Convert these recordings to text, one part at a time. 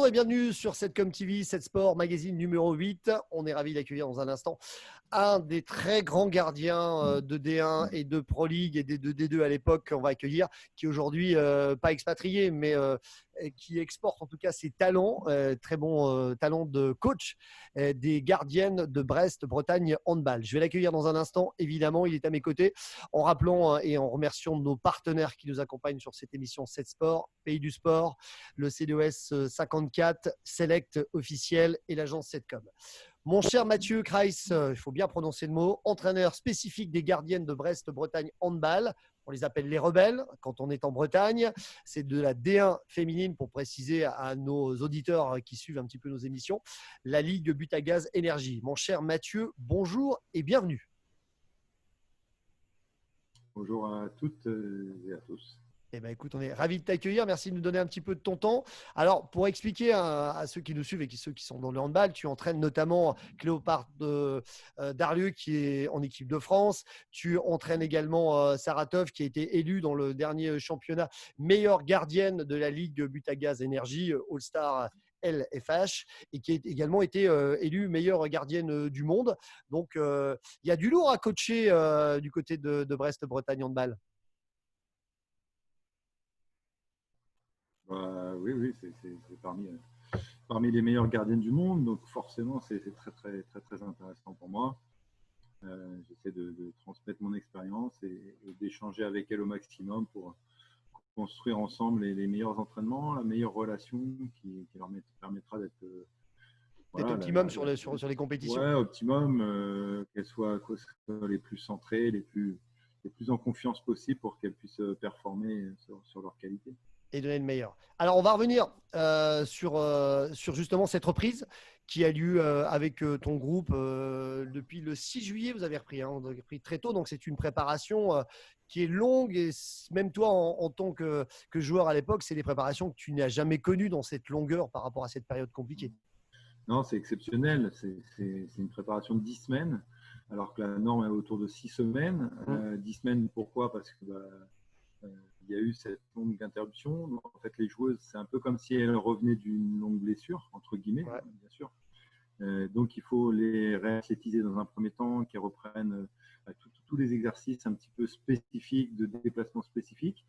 Bonjour et bienvenue sur Setcom TV, Setsport Magazine numéro 8. On est ravis d'accueillir dans un instant un des très grands gardiens de D1 et de Pro League et de D2 à l'époque qu'on va accueillir, qui aujourd'hui, pas expatrié, mais qui exporte en tout cas ses talents, très bons talents de coach, des gardiennes de Brest, Bretagne Handball. Je vais l'accueillir dans un instant, évidemment, il est à mes côtés, en rappelant et en remerciant nos partenaires qui nous accompagnent sur cette émission Setsport, Pays du Sport, le CDOS 54, Select officiel et l'agence Setcom. Mon cher Mathieu Kreis, il faut bien prononcer le mot, entraîneur spécifique des gardiennes de Brest-Bretagne Handball. On les appelle les rebelles quand on est en Bretagne. C'est de la D1 féminine pour préciser à nos auditeurs qui suivent un petit peu nos émissions. La Ligue Butagaz Énergie. Mon cher Mathieu, bonjour et bienvenue. Bonjour à toutes et à tous. Eh ben, écoute, on est ravis de t'accueillir. Merci de nous donner un petit peu de ton temps. Alors, pour expliquer à ceux qui nous suivent et ceux qui sont dans le handball, tu entraînes notamment Cléopâtre Darlieu qui est en équipe de France. Tu entraînes également Saratov qui a été élue dans le dernier championnat meilleure gardienne de la Ligue Butagaz Énergie All-Star LFH et qui a également été élue meilleure gardienne du monde. Donc, il y a du lourd à coacher du côté de Brest-Bretagne Handball. Oui, c'est parmi les meilleures gardiennes du monde, donc forcément c'est très intéressant pour moi. J'essaie de transmettre mon expérience et d'échanger avec elle au maximum pour construire ensemble les meilleurs entraînements, la meilleure relation qui leur permettra d'être optimum sur les compétitions. Ouais, optimum, qu'elles soient les plus centrées, les plus en confiance possible pour qu'elles puissent performer sur leur qualité. Et donner le meilleur. Alors, on va revenir sur justement cette reprise qui a lieu avec ton groupe depuis le 6 juillet. Vous avez repris, vous avez repris très tôt. Donc, c'est une préparation qui est longue. Et même toi, en tant que joueur à l'époque, c'est des préparations que tu n'as jamais connues dans cette longueur par rapport à cette période compliquée. Non, c'est exceptionnel. C'est une préparation de 10 semaines, alors que la norme est autour de 6 semaines. 10 semaines, pourquoi ? Parce que il y a eu cette longue interruption. Donc, en fait, les joueuses, c'est un peu comme si elles revenaient d'une longue blessure, entre guillemets, bien sûr. Donc, il faut les réathlétiser dans un premier temps, qu'elles reprennent tous les exercices un petit peu spécifiques, de déplacement spécifique.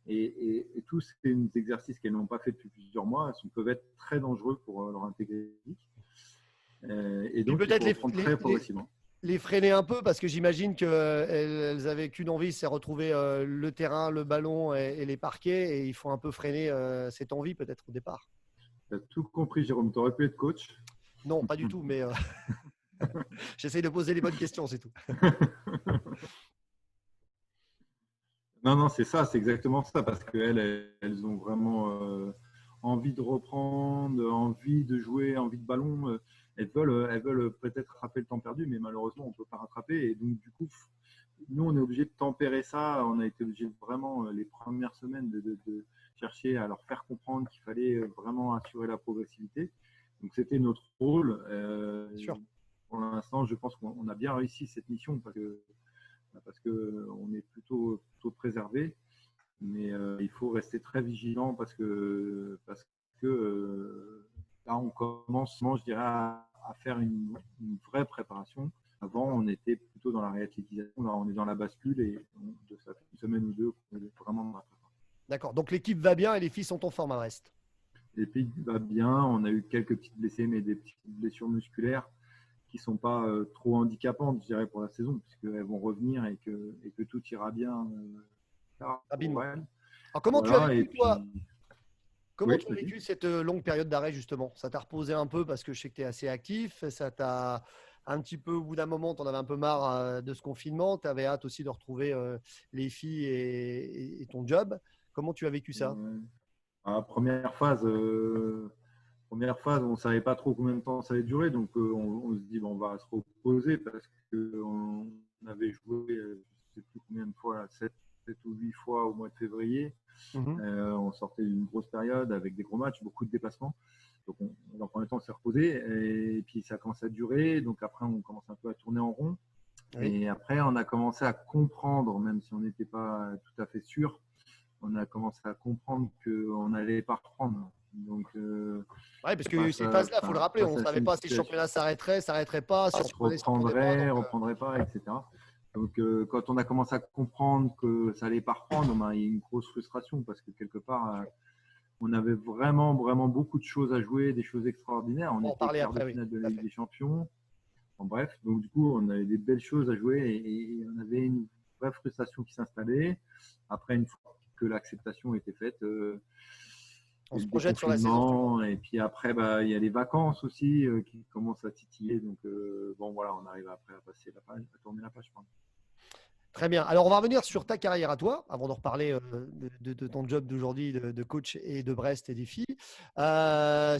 Et tous ces exercices qu'elles n'ont pas fait depuis plusieurs mois peuvent être très dangereux pour leur intégrité physique. Et donc, peut-être il faut reprendre très progressivement. Les freiner un peu parce que j'imagine qu'elles avaient qu'une envie, c'est retrouver le terrain, le ballon et les parquets, et il faut un peu freiner cette envie peut-être au départ. Tu as tout compris, Jérôme. Tu aurais pu être coach. Non, pas du tout, mais j'essaie de poser les bonnes questions, c'est tout. Non, c'est ça, c'est exactement ça, parce qu'elles ont vraiment envie de reprendre, envie de jouer, envie de ballon. Elles veulent peut-être rattraper le temps perdu, mais malheureusement, on ne peut pas rattraper. Et donc, du coup, nous, on est obligé de tempérer ça. On a été obligé vraiment, les premières semaines, de chercher à leur faire comprendre qu'il fallait vraiment assurer la progressivité. Donc, c'était notre rôle. Sûr. Pour l'instant, je pense qu'on a bien réussi cette mission parce qu'on est plutôt préservé. Mais il faut rester très vigilant parce que là, on commence, je dirais, à faire une vraie préparation. Avant, on était plutôt dans la réathlétisation. Là, on est dans la bascule et ça fait une semaine ou deux qu'on est vraiment dans la préparation. D'accord. Donc, l'équipe va bien et les filles sont en forme à Brest. L'équipe va bien. On a eu quelques petites blessés, mais des petites blessures musculaires qui ne sont pas trop handicapantes, je dirais, pour la saison, puisqu'elles vont revenir et que tout ira bien rapidement. Alors, comment tu as vécu, toi, comment tu as vécu cette longue période d'arrêt, justement ? Ça t'a reposé un peu parce que je sais que tu es assez actif. Ça t'a un petit peu, au bout d'un moment, tu en avais un peu marre de ce confinement. Tu avais hâte aussi de retrouver les filles et ton job. Comment tu as vécu ça ? Première phase, on ne savait pas trop combien de temps ça allait durer. Donc, on se dit, on va se reposer parce qu'on avait joué, je ne sais plus combien de fois, 7 ou 8 fois au mois de février. On sortait d'une grosse période avec des gros matchs, beaucoup de déplacements. Donc, dans le premier temps, on s'est reposé. Et puis, ça commence à durer. Donc, après, on commence un peu à tourner en rond. Oui. Et après, on a commencé à comprendre, même si on n'était pas tout à fait sûr, on a commencé à comprendre qu'on n'allait pas reprendre. Donc, Ouais, parce que ces phases-là, il faut le rappeler, on ne savait pas si le championnat s'arrêterait pas, si on prenait, si on prenait pas. reprendrait pas, etc. Donc, quand on a commencé à comprendre que ça allait pas reprendre, ben, il y a eu une grosse frustration parce que quelque part, on avait vraiment, vraiment beaucoup de choses à jouer, des choses extraordinaires. On On va en était parler quart de après, oui. finale de Tout la à Ligue fait. des Champions. En bref, donc du coup, on avait des belles choses à jouer et on avait une vraie frustration qui s'installait. Après, une fois que l'acceptation était faite, On et se le projette sur la saison suivante. déconfinement, et puis après, bah, il y a les vacances aussi qui commencent à titiller. Donc, bon, voilà, on arrive après à passer la page, à tourner la page, je pense. Très bien. Alors, on va revenir sur ta carrière à toi, avant de reparler de ton job d'aujourd'hui de coach et de Brest et des filles.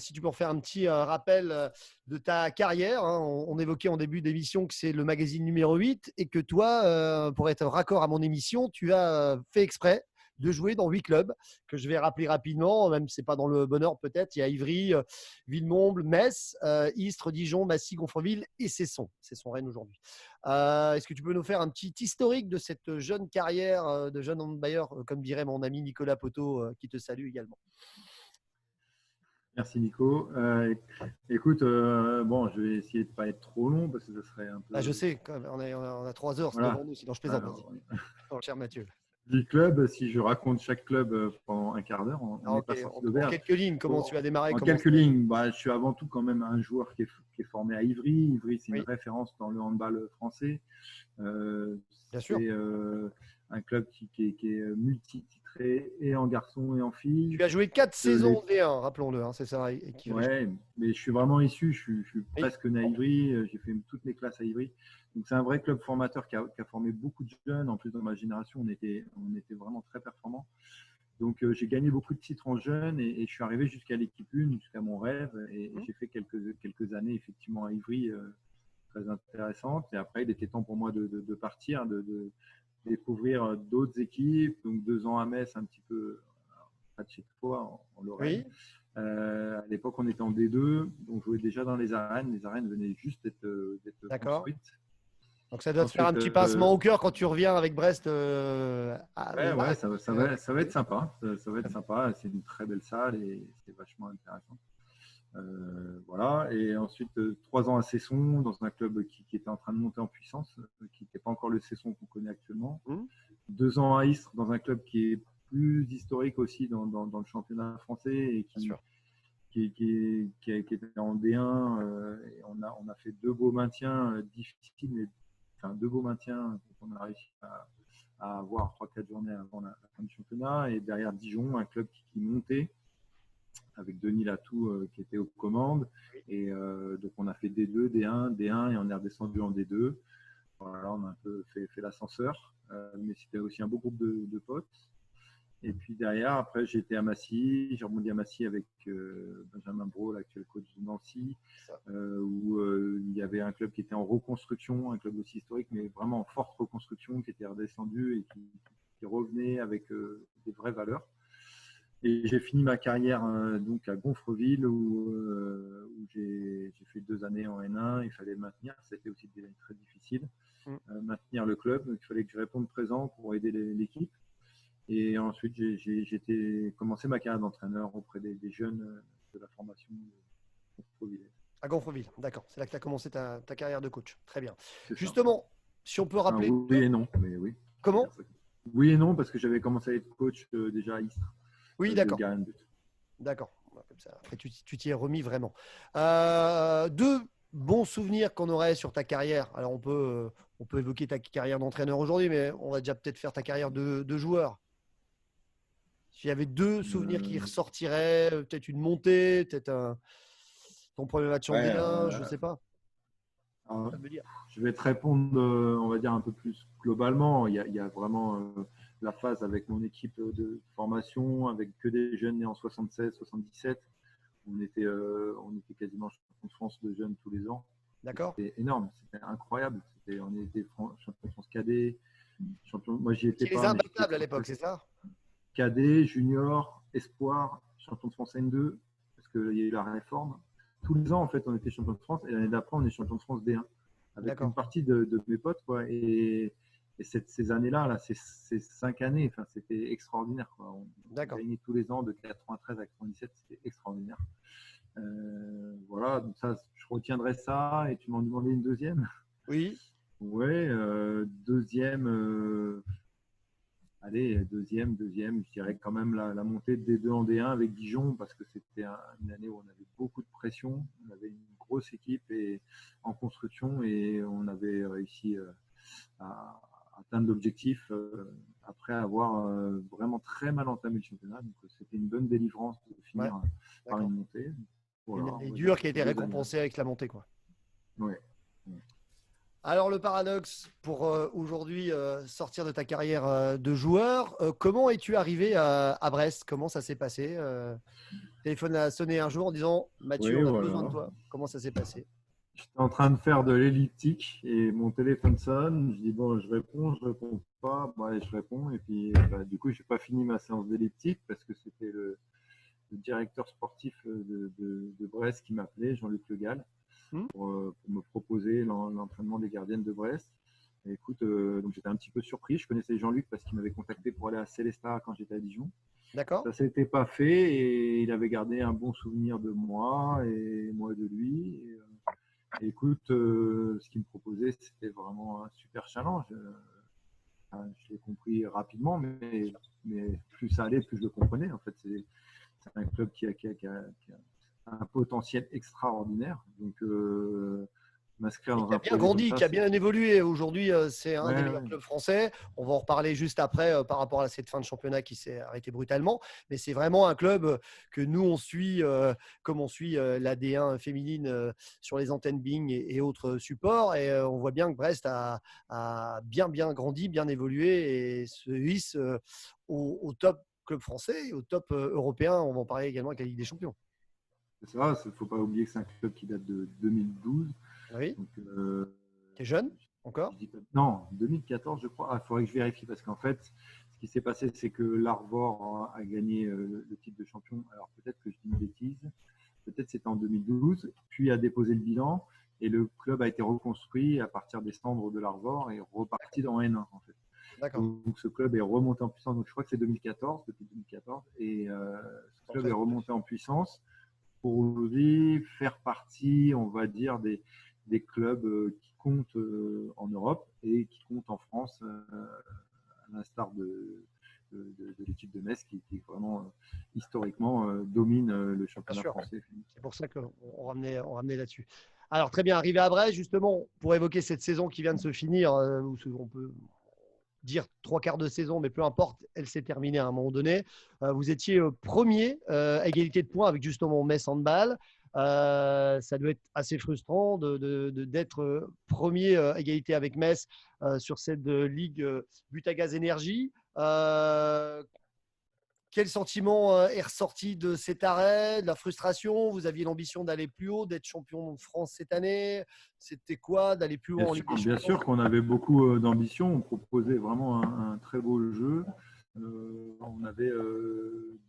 Si tu peux refaire un petit rappel de ta carrière. Hein. On évoquait en début d'émission que c'est le magazine numéro 8 et que toi, pour être raccord à mon émission, tu as fait exprès de jouer dans 8 clubs que je vais rappeler rapidement, même si ce n'est pas dans le bon ordre peut-être. Il y a Ivry, Villemomble, Metz, Istres, Dijon, Massy, Gonfreville et Cesson. Cesson-Rennes aujourd'hui. Est-ce que tu peux nous faire un petit historique de cette jeune carrière de jeune handballeur, comme dirait mon ami Nicolas Poteau, qui te salue également? Merci Nico. Écoute, bon, je vais essayer de ne pas être trop long parce que ce serait un Ah, je peu. sais, quand même, on a 3 heures devant Voilà. nous, sinon je plaisante. Vas-y, mon cher Mathieu. 10 clubs, si je raconte chaque club pendant un quart d'heure, on Ah, n'est ok, pas sorti en d'auberge. quelques lignes, comment tu as démarré, En comment quelques lignes, bah, je suis avant tout quand même un joueur qui est formé à Ivry. Ivry, c'est une Oui, référence dans le handball français. Euh, bien sûr. c'est un club qui est multi-titré et en garçon et en filles. Tu as joué 4 Les... saisons en D1, rappelons-le, hein, c'est ça qui riche. Ouais, mais je suis vraiment issu. Je suis Oui, presque né à Ivry. J'ai fait toutes mes classes à Ivry. Donc, c'est un vrai club formateur qui a formé beaucoup de jeunes. En plus, dans ma génération, on était vraiment très performants. Donc, j'ai gagné beaucoup de titres en jeune et je suis arrivé jusqu'à l'équipe 1, jusqu'à mon rêve. Et j'ai fait quelques années, effectivement, à Ivry, très intéressantes. Et après, il était temps pour moi de partir, de découvrir d'autres équipes. Donc, 2 ans à Metz, un petit peu près de chez toi, en Lorraine. oui, À l'époque, on était en D2, donc je jouais déjà dans les arènes. Les arènes venaient juste d'être d'accord. construites. Donc ça doit te faire un Ensuite, petit pincement au cœur quand tu reviens avec Brest aux ouais, arènes. ça va être sympa. Ça va être sympa. C'est une très belle salle et c'est vachement intéressant. Voilà. Et ensuite, 3 ans à Cesson, dans un club qui était en train de monter en puissance, qui n'était pas encore le Cesson qu'on connaît actuellement. Hum, 2 ans à Istres, dans un club qui est plus historique aussi dans le championnat français et bien sûr. qui était en D1. Et on a fait 2 beaux maintiens difficiles, mais enfin 2 beaux maintiens qu'on a réussi à avoir 3-4 journées avant la fin du championnat. Et derrière Dijon, un club qui montait avec Denis Latou qui était aux commandes. Et donc on a fait D2, D1, D1 et on est redescendu en D2. Voilà, on a un peu fait l'ascenseur, mais c'était aussi un beau groupe de potes. Et puis derrière, après, j'ai été à Massy. J'ai rebondi à Massy avec Benjamin Brault, l'actuel coach de Nancy, où il y avait un club qui était en reconstruction, un club aussi historique, mais vraiment en forte reconstruction, qui était redescendu et qui revenait avec des vraies valeurs. Et j'ai fini ma carrière donc à Gonfreville, où j'ai fait 2 années en N1. Il fallait maintenir. C'était aussi très difficile. Maintenir le club. Donc, il fallait que je réponde présent pour aider l'équipe. Et ensuite, j'ai commencé ma carrière d'entraîneur auprès des jeunes de la formation de Gonfreville. À Gonfreville, d'accord. C'est là que tu as commencé ta carrière de coach. Très bien. C'est ça. Justement, si on peut Enfin, rappeler oui et non, mais oui. Comment? Oui et non, parce que j'avais commencé à être coach déjà à Istres. Oui, De d'accord. Garen But. D'accord. Comme ça, après, tu t'y es remis vraiment. 2 bons souvenirs qu'on aurait sur ta carrière. Alors, on peut évoquer ta carrière d'entraîneur aujourd'hui, mais on va déjà peut-être faire ta carrière de joueur. S'il y avait 2 souvenirs qui ressortiraient, peut-être une montée, peut-être ton premier match en Ouais, D1, je ne sais pas. alors, Ça me dire. je vais te répondre, on va dire un peu plus globalement. Il y a vraiment la phase avec mon équipe de formation, avec que des jeunes nés en 76, 77. On était quasiment champion de France de jeunes tous les ans. D'accord. C'était énorme, c'était incroyable. On était champion de France cadet. Moi, j'y étais Qui est les pas, mais j'étais imbattables à l'époque, c'est ça? cadet, junior, espoir, champion de France N2, parce qu'il y a eu la réforme. Tous les ans, en fait, on était champion de France et l'année d'après, on est champion de France D1 avec une D'accord. partie de mes potes. Quoi. Et Et ces années-là, là, ces 5 années, enfin, c'était extraordinaire, quoi. On gagnait tous les ans de 93 à 97, c'était extraordinaire. Voilà, donc ça, je retiendrai ça. Et tu m'en demandais une deuxième? Oui. Ouais, deuxième. Allez, deuxième, je dirais quand même la montée de D2 en D1 avec Dijon, parce que c'était une année où on avait beaucoup de pression, on avait une grosse équipe en construction, et on avait réussi à atteindre l'objectif après avoir vraiment très mal entamé le championnat. Donc c'était une bonne délivrance de finir par une montée. Voilà, une année dure qui a été récompensée avec la montée, quoi. Ouais. Alors, le paradoxe pour aujourd'hui sortir de ta carrière de joueur, comment es-tu arrivé à Brest? Comment ça s'est passé? Le téléphone a sonné un jour en disant Mathieu, on a besoin de toi. Comment ça s'est passé? J'étais en train de faire de l'elliptique et mon téléphone sonne. Je dis bon, je réponds pas. Bon, allez, je réponds. Et puis, du coup, je n'ai pas fini ma séance d'elliptique parce que c'était le directeur sportif de Brest qui m'appelait, Jean-Luc Le Gall, pour me proposer l'entraînement des gardiennes de Brest. Et écoute, donc j'étais un petit peu surpris. Je connaissais Jean-Luc parce qu'il m'avait contacté pour aller à Célestat quand j'étais à Dijon. D'accord. Ça ne s'était pas fait et il avait gardé un bon souvenir de moi et moi de lui. Et écoute, ce qu'il me proposait, c'était vraiment un super challenge. Je l'ai compris rapidement, mais plus ça allait, plus je le comprenais. En fait, c'est un club qui a un potentiel extraordinaire. Donc, m'inscrire dans un projet grandi, comme ça, qui a bien évolué. Aujourd'hui, c'est un des meilleurs ouais. clubs français. On va en reparler juste après par rapport à cette fin de championnat qui s'est arrêtée brutalement. Mais c'est vraiment un club que nous, on suit comme on suit la D1 féminine sur les antennes Bing et autres supports. Et on voit bien que Brest a bien grandi, bien évolué et se hisse au top club français et au top européen. On va en parler également avec la Ligue des Champions. C'est ça, il ne faut pas oublier que c'est un club qui date de 2012. Oui. Donc, tu es jeune encore? Non, 2014, je crois. Il faudrait que je vérifie parce qu'en fait, ce qui s'est passé, c'est que l'Arvor a gagné le titre de champion. Alors peut-être que je dis une bêtise. Peut-être c'était en 2012, puis a déposé le bilan et le club a été reconstruit à partir des cendres de l'Arvor et reparti dans N1 en fait. Donc ce club est remonté en puissance. Donc je crois que c'est 2014, depuis 2014, et ce club est remonté en puissance pour aujourd'hui faire partie, on va dire, des clubs qui comptent en Europe et qui comptent en France, à l'instar de l'équipe de Metz qui vraiment historiquement domine le championnat français. C'est pour ça qu'on ramenait là-dessus. Alors très bien, arrivé à Brest, justement, pour évoquer cette saison qui vient de se finir, on peut dire 3/4 de saison, mais peu importe, elle s'est terminée à un moment donné. Vous étiez premier à égalité de points avec justement Metz Handball. Ça doit être assez frustrant d'être premier à égalité avec Metz sur cette ligue Butagaz Énergie. Quel sentiment est ressorti de cet arrêt, de la frustration? Vous aviez l'ambition d'aller plus haut, d'être champion de France cette année. C'était quoi d'aller plus haut en Ligue des Champions? Bien sûr qu'on avait beaucoup d'ambition. On proposait vraiment un très beau jeu. On avait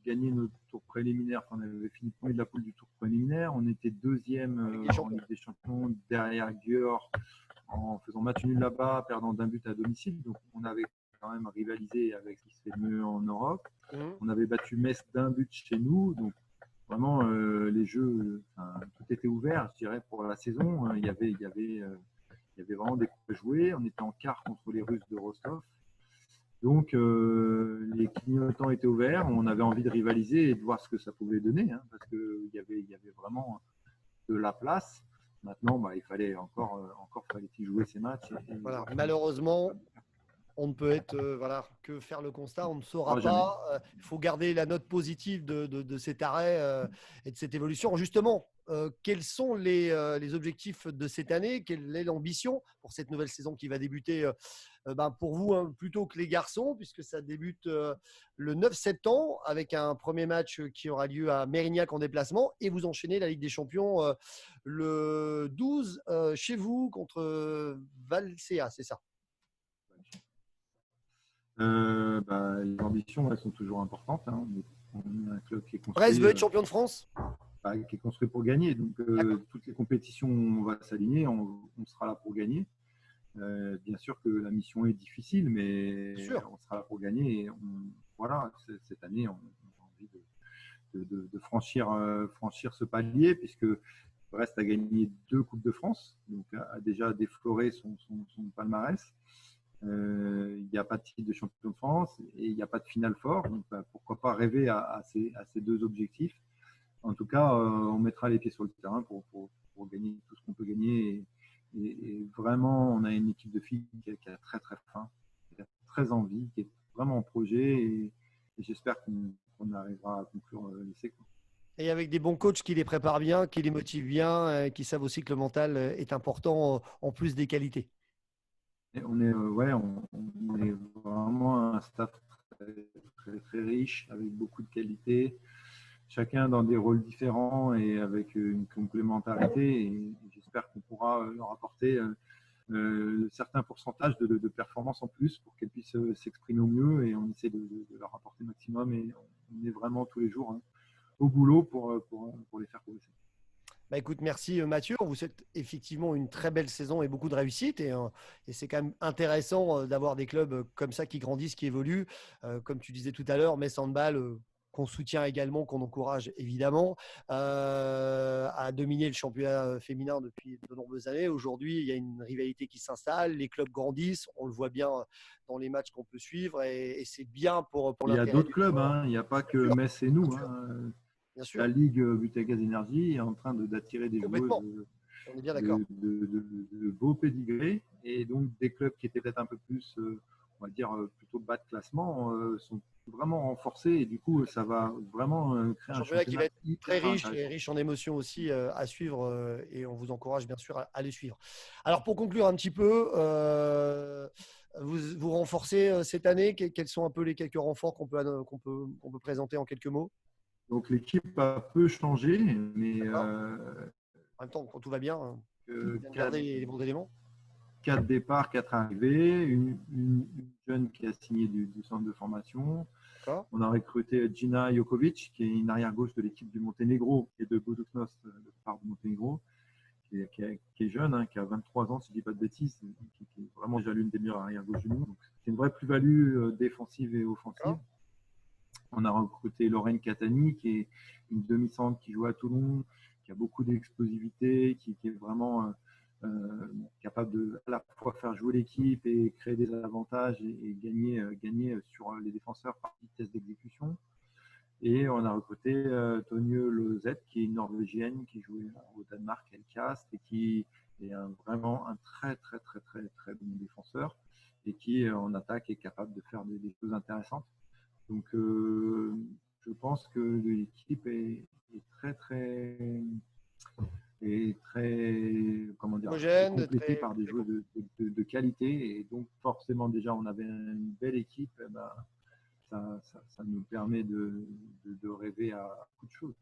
gagné notre tour préliminaire. On avait fini premier de la poule du tour préliminaire. On était deuxième en Ligue des Champions derrière Győr en faisant match nul là-bas, perdant d'un but à domicile. Donc on avait quand même rivalisé avec ce qui se fait mieux en Europe. On avait battu Metz d'un but chez nous. Donc vraiment, les jeux, tout était ouvert, je dirais, pour la saison. Il y avait vraiment des coups à jouer. On était en quart contre les Russes de Rostov. Donc, les clignotants étaient ouverts. On avait envie de rivaliser et de voir ce que ça pouvait donner, parce qu'il y avait vraiment de la place. Maintenant, il fallait fallait-il jouer ces matchs. Voilà. Malheureusement, on ne peut être que faire le constat, on ne saura pas. Il faut garder la note positive de cet arrêt et de cette évolution. Justement, quels sont les objectifs de cette année? Quelle est l'ambition pour cette nouvelle saison qui va débuter pour vous plutôt que les garçons, puisque ça débute le 9 septembre avec un premier match qui aura lieu à Mérignac en déplacement et vous enchaînez la Ligue des Champions le 12 chez vous contre Valséa, c'est ça? Les ambitions, elles sont toujours importantes. On est un club qui est construit. Brest veut être champion de France, qui est construit pour gagner. Donc, toutes les compétitions, on va s'aligner, on sera là pour gagner. Bien sûr que la mission est difficile, mais Bien sûr. on sera là pour gagner. Et voilà, cette année, on a envie de franchir ce palier, puisque Brest a gagné 2 Coupes de France, donc a déjà défloré son palmarès. Il n'y a pas de titre de champion de France et il n'y a pas de finale fort. Donc, pourquoi pas rêver à ces 2 objectifs. En tout cas, on mettra les pieds sur le terrain pour gagner tout ce qu'on peut gagner. Et vraiment, on a une équipe de filles qui a très très faim, qui a très envie, qui est vraiment en projet. Et j'espère qu'on arrivera à conclure l'essai. Et avec des bons coachs qui les préparent bien, qui les motivent bien, qui savent aussi que le mental est important en plus des qualités. Et on est vraiment un staff très, très, très riche, avec beaucoup de qualités, chacun dans des rôles différents et avec une complémentarité. Et j'espère qu'on pourra leur apporter certains pourcentages de performance en plus pour qu'elles puissent s'exprimer au mieux. Et on essaie de leur apporter le maximum. Et on est vraiment tous les jours au boulot pour les faire progresser. Bah écoute, merci Mathieu. On vous souhaite effectivement une très belle saison et beaucoup de réussite. Et c'est quand même intéressant d'avoir des clubs comme ça qui grandissent, qui évoluent. Comme tu disais tout à l'heure, Metz Handball, qu'on soutient également, qu'on encourage évidemment, à dominer le championnat féminin depuis de nombreuses années. Aujourd'hui, il y a une rivalité qui s'installe, les clubs grandissent, on le voit bien dans les matchs qu'on peut suivre et c'est bien pour Il y a l'intérêt d'autres du clubs, sport. hein. Il n'y a pas que Bien sûr, Metz et nous. bien sûr. Bien La sûr, Ligue Butagaz Énergie est en train d'attirer des joueuses complètement. On est bien d'accord. de beau pédigré. Et donc, des clubs qui étaient peut-être un peu plus, on va dire, plutôt bas de classement, sont vraiment renforcés. Et du coup, ça va vraiment Un créer un championnat qui va championnat être très hyper riche et intéressant. riche en émotions aussi à suivre et on vous encourage bien sûr à les suivre. Alors pour conclure un petit peu, vous renforcez cette année. Quels sont un peu les quelques renforts qu'on peut présenter en quelques mots? Donc, l'équipe a peu changé, mais D'accord. En même temps, quand tout va bien, bien de garder quatre, les bons éléments. 4 départs, 4 arrivées, une jeune qui a signé du centre de formation. D'accord. On a recruté Gina Jokovic, qui est une arrière-gauche de l'équipe du Monténégro et de Budućnost, de part du Monténégro, qui est jeune, hein, qui a 23 ans, si je ne dis pas de bêtises, qui est vraiment déjà l'une des meilleures arrière-gauches du monde. Donc, c'est une vraie plus-value défensive et offensive. D'accord. On a recruté Lorraine Catani, qui est une demi-centre qui joue à Toulon, qui a beaucoup d'explosivité, qui est vraiment capable de à la fois faire jouer l'équipe et créer des avantages et gagner sur les défenseurs par vitesse d'exécution. Et on a recruté Tonje Lozette, qui est une Norvégienne qui jouait au Danemark, à Elcast, et qui est vraiment un très, très, très, très, très bon défenseur et qui, en attaque, est capable de faire des choses intéressantes. Donc, je pense que l'équipe est très, très, comment dire, est Homogène, complétée très, par des très joueurs de qualité. Et donc, forcément, déjà, on avait une belle équipe. Eh ben, ça nous permet de rêver à beaucoup de choses.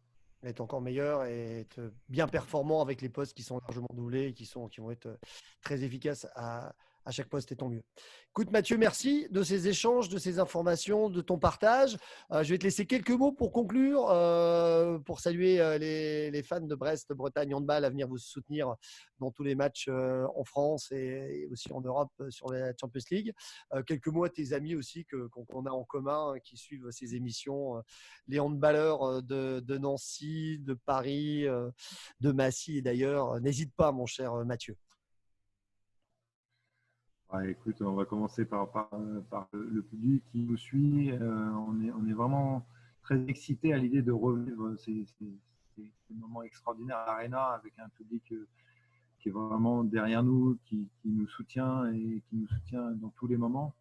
être encore meilleur et être bien performant avec les postes qui sont largement doublés et qui vont être très efficaces à chaque poste et tant mieux. Écoute Mathieu, merci de ces échanges, de ces informations, de ton partage. Je vais te laisser quelques mots pour conclure, pour saluer les fans de Brest, Bretagne Handball à venir vous soutenir dans tous les matchs en France et aussi en Europe sur la Champions League. Quelques mots à tes amis aussi qu'on a en commun, qui suivent ces émissions, les handballeurs de Nancy, de Paris, de Massy et d'ailleurs. N'hésite pas mon cher Mathieu. Ouais, écoute, on va commencer par le public qui nous suit. On est vraiment très excités à l'idée de revivre ces moments extraordinaires à l'Arena avec un public qui est vraiment derrière nous, qui nous soutient et qui nous soutient dans tous les moments.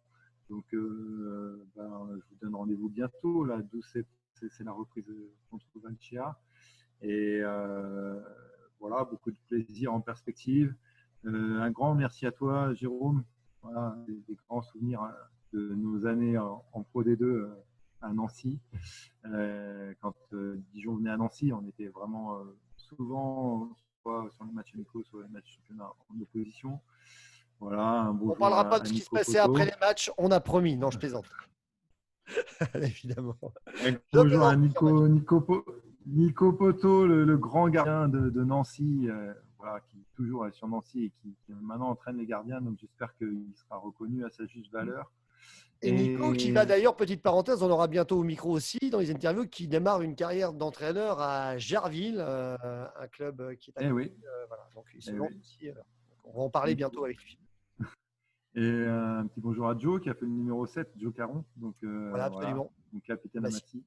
Donc, je vous donne rendez-vous bientôt. Là, 12 c'est la reprise contre Valencia. Et voilà, beaucoup de plaisir en perspective. Un grand merci à toi, Jérôme. Voilà, des grands souvenirs de nos années en Pro D2 à Nancy. Quand Dijon venait à Nancy, on était vraiment souvent soit sur les matchs amicaux, soit les matchs championnat en opposition. Voilà, un On ne bonjour parlera pas de à ce qui se Nico passait après Poto. les matchs, on a promis. Non, je plaisante. Évidemment. Un Je bonjour à plaisante, mon cher Mathieu. Nico Poto, le grand gardien de Nancy. voilà, qui toujours est sur Nancy et qui maintenant entraîne les gardiens. Donc j'espère qu'il sera reconnu à sa juste valeur. Et Nico, qui va d'ailleurs, petite parenthèse, on aura bientôt au micro aussi dans les interviews, qui démarre une carrière d'entraîneur à Jarville, un club qui est à côté. Oui. Voilà, donc il se lance aussi. On va en parler bientôt avec lui. Et un petit bonjour à Joe qui a fait le numéro 7, Joe Caron, donc, voilà, absolument. Donc capitaine Amati.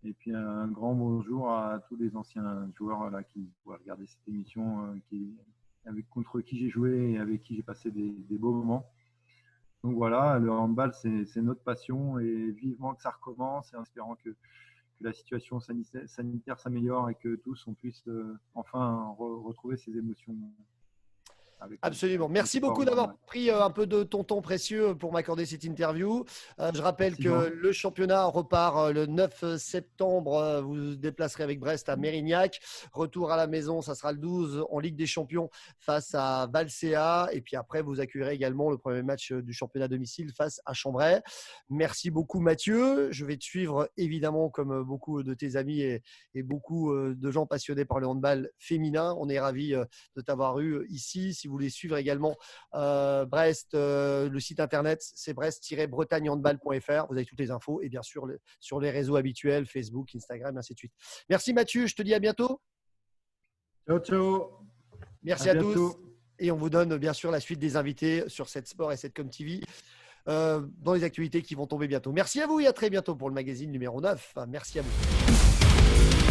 Et puis un grand bonjour à tous les anciens joueurs là, qui pourraient regarder cette émission, contre qui j'ai joué et avec qui j'ai passé des beaux moments. Donc voilà, le handball, c'est notre passion et vivement que ça recommence et en espérant que la situation sanitaire s'améliore et que tous on puisse enfin retrouver ces émotions. Absolument. Merci beaucoup d'avoir pris un peu de ton temps précieux pour m'accorder cette interview. Je rappelle que le championnat repart le 9 septembre. Vous vous déplacerez avec Brest à Mérignac. Retour à la maison, ça sera le 12 en Ligue des Champions face à Valséa. Et puis après, vous accueillerez également le premier match du championnat à domicile face à Chambray. Merci beaucoup Mathieu. Je vais te suivre évidemment comme beaucoup de tes amis et beaucoup de gens passionnés par le handball féminin. On est ravis de t'avoir eu ici. Si vous voulez suivre également Brest, le site internet c'est brest-bretagne-handball.fr. Vous avez toutes les infos et bien sûr sur les réseaux habituels, Facebook, Instagram, ainsi de suite. Merci Mathieu, je te dis à bientôt. Ciao, ciao. Merci à tous. Et on vous donne bien sûr la suite des invités sur 7Sport et 7Com TV dans les actualités qui vont tomber bientôt. Merci à vous et à très bientôt pour le magazine numéro 9. Merci à vous.